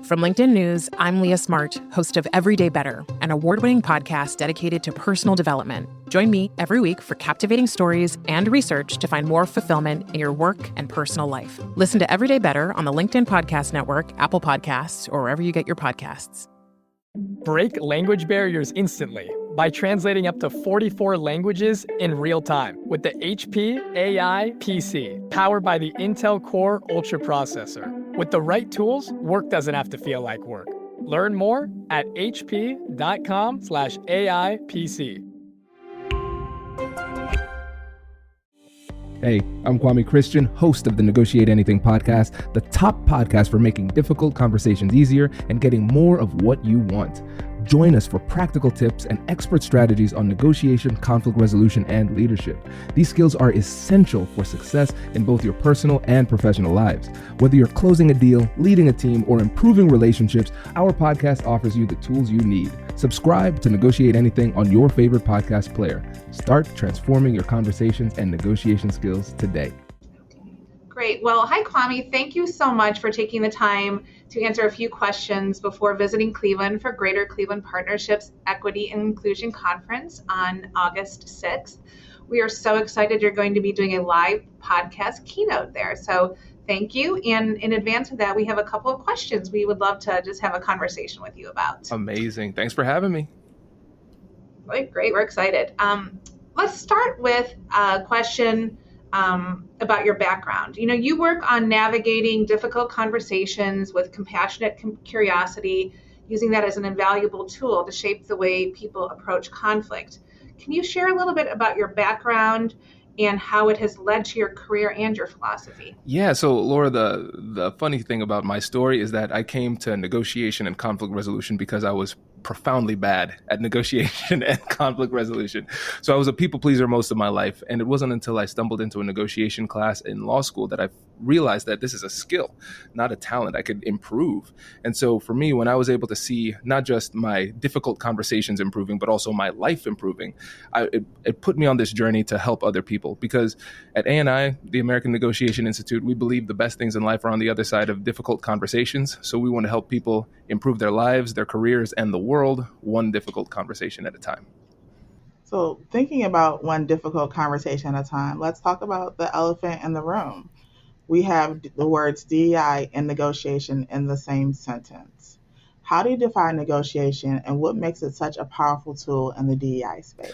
From LinkedIn News, I'm Leah Smart, host of Everyday Better, an award-winning podcast dedicated to personal development. Join me every week for captivating stories and research to find more fulfillment in your work and personal life. Listen to Everyday Better on the LinkedIn Podcast Network, Apple Podcasts, or wherever you get your podcasts. Break language barriers instantly by translating up to 44 languages in real time with the HP AI PC, powered by the Intel Core Ultra processor. With the right tools, work doesn't have to feel like work. Learn more at hp.com/AI PC. Hey, I'm Kwame Christian, host of the Negotiate Anything podcast, the top podcast for making difficult conversations easier and getting more of what you want. Join us for practical tips and expert strategies on negotiation, conflict resolution, and leadership. These skills are essential for success in both your personal and professional lives. Whether you're closing a deal, leading a team, or improving relationships, our podcast offers you the tools you need. Subscribe to Negotiate Anything on your favorite podcast player. Start transforming your conversations and negotiation skills today. Great. Well, hi, Kwame. Thank you so much for taking the time to answer a few questions before visiting Cleveland for Greater Cleveland Partnerships Equity and Inclusion Conference on August 6th. We are so excited you're going to be doing a live podcast keynote there. So thank you. And in advance of that, we have a couple of questions we would love to just have a conversation with you about. Amazing. Thanks for having me. Great. We're excited. Let's start with a question about your background. You know, you work on navigating difficult conversations with compassionate curiosity, using that as an invaluable tool to shape the way people approach conflict. Can you share a little bit about your background and how it has led to your career and your philosophy? Yeah, so Laura, the funny thing about my story is that I came to negotiation and conflict resolution because I was profoundly bad at negotiation and conflict resolution. So I was a people pleaser most of my life. And it wasn't until I stumbled into a negotiation class in law school that I realized that this is a skill, not a talent I could improve. And so for me, when I was able to see not just my difficult conversations improving, but also my life improving, it put me on this journey to help other people. Because at ANI, the American Negotiation Institute, we believe the best things in life are on the other side of difficult conversations. So we want to help people improve their lives, their careers, and the world, one difficult conversation at a time. So thinking about one difficult conversation at a time, let's talk about the elephant in the room. We have the words DEI and negotiation in the same sentence. How do you define negotiation and what makes it such a powerful tool in the DEI space?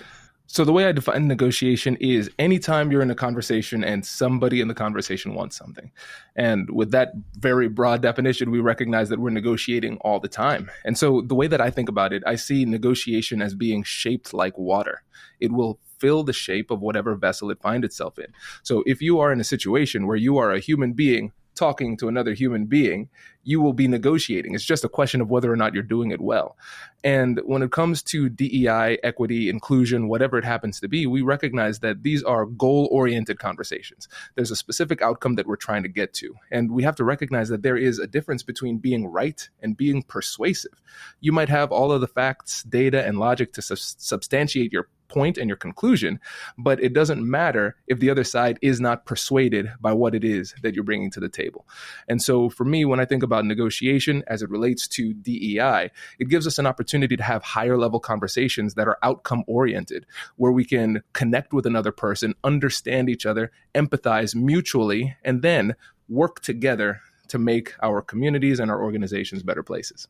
So the way I define negotiation is anytime you're in a conversation and somebody in the conversation wants something. And with that very broad definition, we recognize that we're negotiating all the time. And so the way that I think about it, I see negotiation as being shaped like water. It will fill the shape of whatever vessel it finds itself in. So if you are in a situation where you are a human being talking to another human being, you will be negotiating. It's just a question of whether or not you're doing it well. And when it comes to DEI, equity, inclusion, whatever it happens to be, we recognize that these are goal-oriented conversations. There's a specific outcome that we're trying to get to. And we have to recognize that there is a difference between being right and being persuasive. You might have all of the facts, data, and logic to substantiate your point and your conclusion, but it doesn't matter if the other side is not persuaded by what it is that you're bringing to the table. And so for me, when I think about negotiation as it relates to DEI, it gives us an opportunity to have higher level conversations that are outcome oriented, where we can connect with another person, understand each other, empathize mutually, and then work together to make our communities and our organizations better places.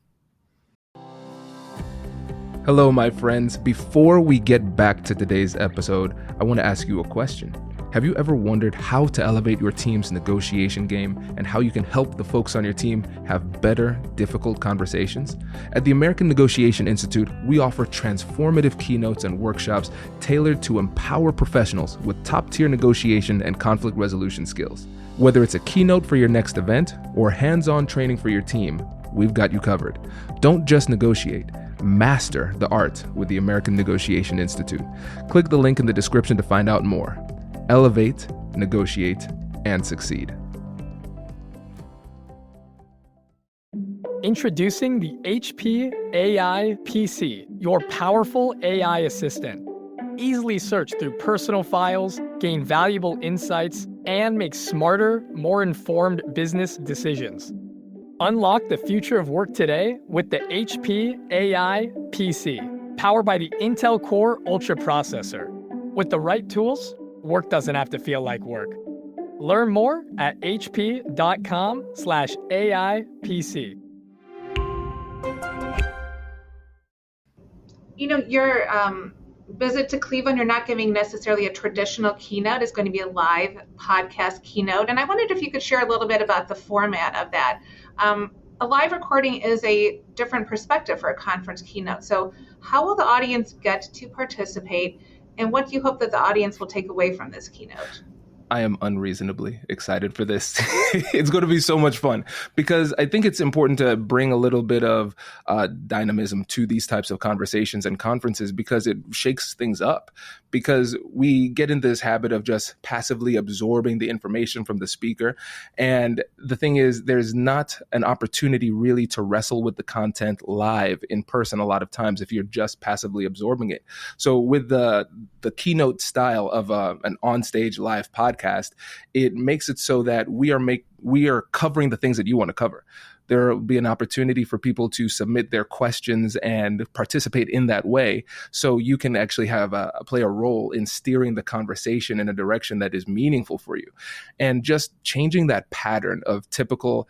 Hello, my friends. Before we get back to today's episode, I want to ask you a question. Have you ever wondered how to elevate your team's negotiation game and how you can help the folks on your team have better, difficult conversations? At the American Negotiation Institute, we offer transformative keynotes and workshops tailored to empower professionals with top-tier negotiation and conflict resolution skills. Whether it's a keynote for your next event or hands-on training for your team, we've got you covered. Don't just negotiate. Master the art with the American Negotiation Institute. Click the link in the description to find out more. Elevate, negotiate, and succeed. Introducing the HP AI PC, your powerful AI assistant. Easily search through personal files, gain valuable insights, and make smarter, more informed business decisions. Unlock the future of work today with the HP AI PC, powered by the Intel Core Ultra processor. With the right tools, work doesn't have to feel like work. Learn more at hp.com/AIPC. Your visit to Cleveland, you're not giving necessarily a traditional keynote. It's going to be a live podcast keynote. And I wondered if you could share a little bit about the format of that. A live recording is a different perspective for a conference keynote. So how will the audience get to participate, and what do you hope that the audience will take away from this keynote? I am unreasonably excited for this. It's going to be so much fun because I think it's important to bring a little bit of dynamism to these types of conversations and conferences because it shakes things up. Because we get in this habit of just passively absorbing the information from the speaker. And the thing is, there's not an opportunity really to wrestle with the content live in person a lot of times if you're just passively absorbing it. So with the keynote style of an onstage live podcast, it makes it so that we are covering the things that you want to cover. There will be an opportunity for people to submit their questions and participate in that way. So you can actually play a role in steering the conversation in a direction that is meaningful for you. And just changing that pattern of typical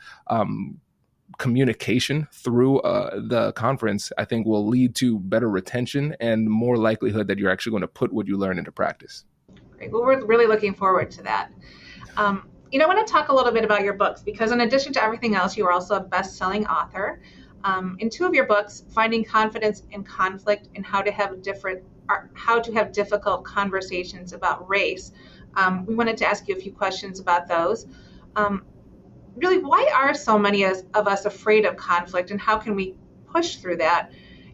communication through the conference, I think will lead to better retention and more likelihood that you're actually going to put what you learn into practice. Great. Well, we're really looking forward to that. I want to talk a little bit about your books because in addition to everything else, you are also a best-selling author. In two of your books, Finding Confidence in Conflict and How to Have Difficult Conversations About Race, we wanted to ask you a few questions about those. Really, why are so many of us afraid of conflict, and how can we push through that?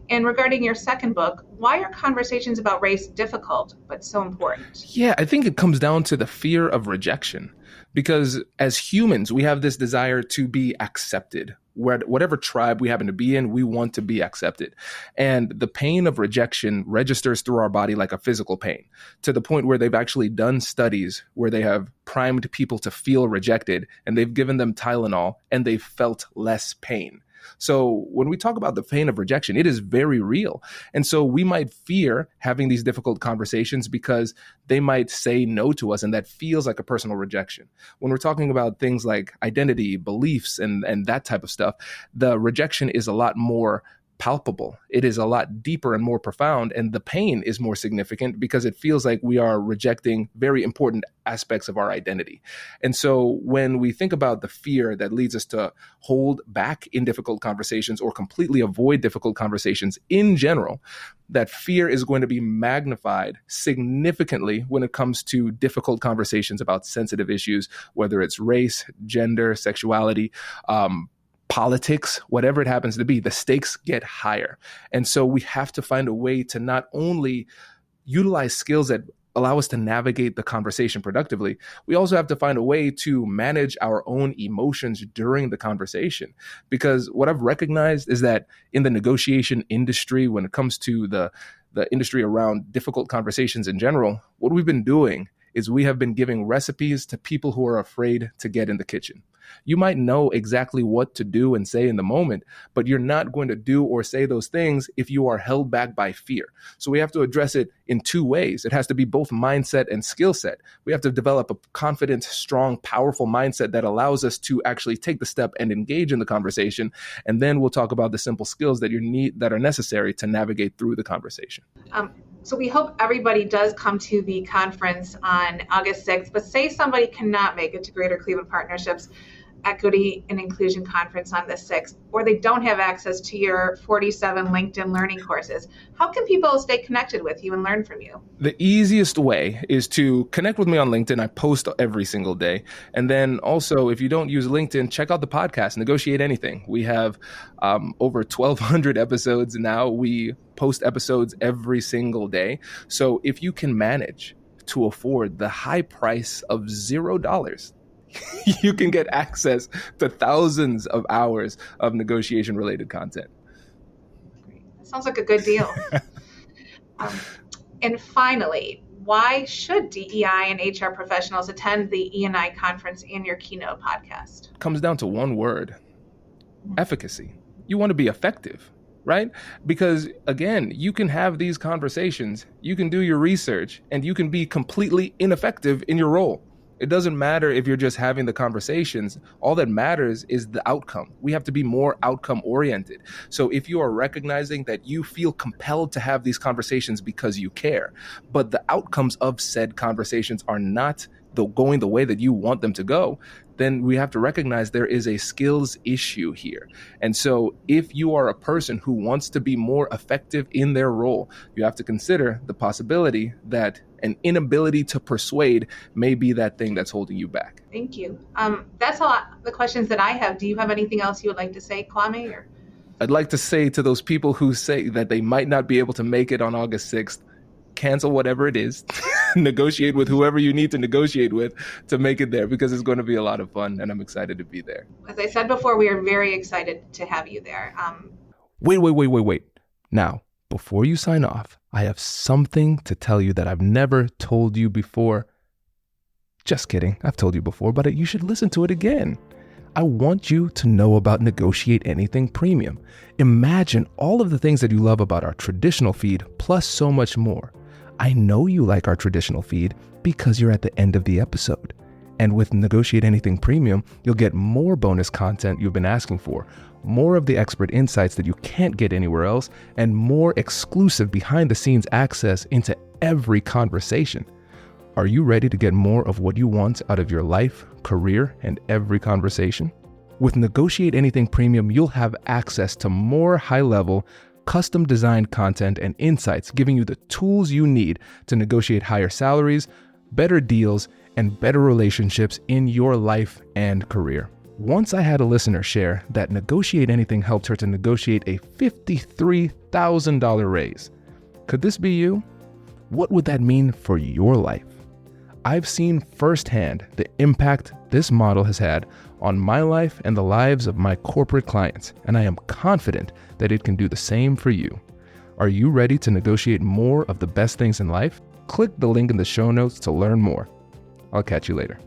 And regarding your second book, why are conversations about race difficult but so important? Yeah, I think it comes down to the fear of rejection. Because as humans, we have this desire to be accepted. Whatever tribe we happen to be in, we want to be accepted. And the pain of rejection registers through our body like a physical pain, to the point where they've actually done studies where they have primed people to feel rejected, and they've given them Tylenol, and they've felt less pain. So when we talk about the pain of rejection, it is very real. And so we might fear having these difficult conversations because they might say no to us, and that feels like a personal rejection. When we're talking about things like identity, beliefs, and that type of stuff, the rejection is a lot more palpable. It is a lot deeper and more profound, and the pain is more significant because it feels like we are rejecting very important aspects of our identity. And so when we think about the fear that leads us to hold back in difficult conversations or completely avoid difficult conversations in general, that fear is going to be magnified significantly when it comes to difficult conversations about sensitive issues, whether it's race, gender, sexuality, politics, whatever it happens to be. The stakes get higher. And so we have to find a way to not only utilize skills that allow us to navigate the conversation productively, we also have to find a way to manage our own emotions during the conversation. Because what I've recognized is that in the negotiation industry, when it comes to the industry around difficult conversations in general, what we've been doing is we have been giving recipes to people who are afraid to get in the kitchen. You might know exactly what to do and say in the moment, but you're not going to do or say those things if you are held back by fear. So we have to address it in two ways. It has to be both mindset and skill set. We have to develop a confident, strong, powerful mindset that allows us to actually take the step and engage in the conversation. And then we'll talk about the simple skills that that are necessary to navigate through the conversation. So we hope everybody does come to the conference on August 6th, but say somebody cannot make it to Greater Cleveland Partnership's Equity and Inclusion Conference on the 6th, or they don't have access to your 47 LinkedIn learning courses. How can people stay connected with you and learn from you? The easiest way is to connect with me on LinkedIn. I post every single day. And then also, if you don't use LinkedIn, check out the podcast, Negotiate Anything. We have over 1,200 episodes now. We post episodes every single day. So if you can manage to afford the high price of $0, you can get access to thousands of hours of negotiation-related content. Great. That sounds like a good deal. And finally, why should DEI and HR professionals attend the E&I conference and your keynote podcast? It comes down to one word: efficacy. You want to be effective, right? Because again, you can have these conversations, you can do your research, and you can be completely ineffective in your role. It doesn't matter if you're just having the conversations. All that matters is the outcome. We have to be more outcome oriented. So if you are recognizing that you feel compelled to have these conversations because you care, but the outcomes of said conversations are not going the way that you want them to go, then we have to recognize there is a skills issue here. And so if you are a person who wants to be more effective in their role, you have to consider the possibility that an inability to persuade may be that thing that's holding you back. Thank you. That's all the questions that I have. Do you have anything else you would like to say, Kwame? Or? I'd like to say to those people who say that they might not be able to make it on August 6th, cancel whatever it is, negotiate with whoever you need to negotiate with to make it there, because it's going to be a lot of fun and I'm excited to be there. As I said before, we are very excited to have you there. Wait. Now, before you sign off, I have something to tell you that I've never told you before. Just kidding. I've told you before, but you should listen to it again. I want you to know about Negotiate Anything Premium. Imagine all of the things that you love about our traditional feed, plus so much more. I know you like our traditional feed because you're at the end of the episode. And with Negotiate Anything Premium, you'll get more bonus content you've been asking for, more of the expert insights that you can't get anywhere else, and more exclusive behind-the-scenes access into every conversation. Are you ready to get more of what you want out of your life, career, and every conversation? With Negotiate Anything Premium, you'll have access to more high-level, custom-designed content and insights, giving you the tools you need to negotiate higher salaries, better deals, and better relationships in your life and career. Once I had a listener share that Negotiate Anything helped her to negotiate a $53,000 raise. Could this be you? What would that mean for your life? I've seen firsthand the impact this model has had on my life and the lives of my corporate clients, and I am confident that it can do the same for you. Are you ready to negotiate more of the best things in life? Click the link in the show notes to learn more. I'll catch you later.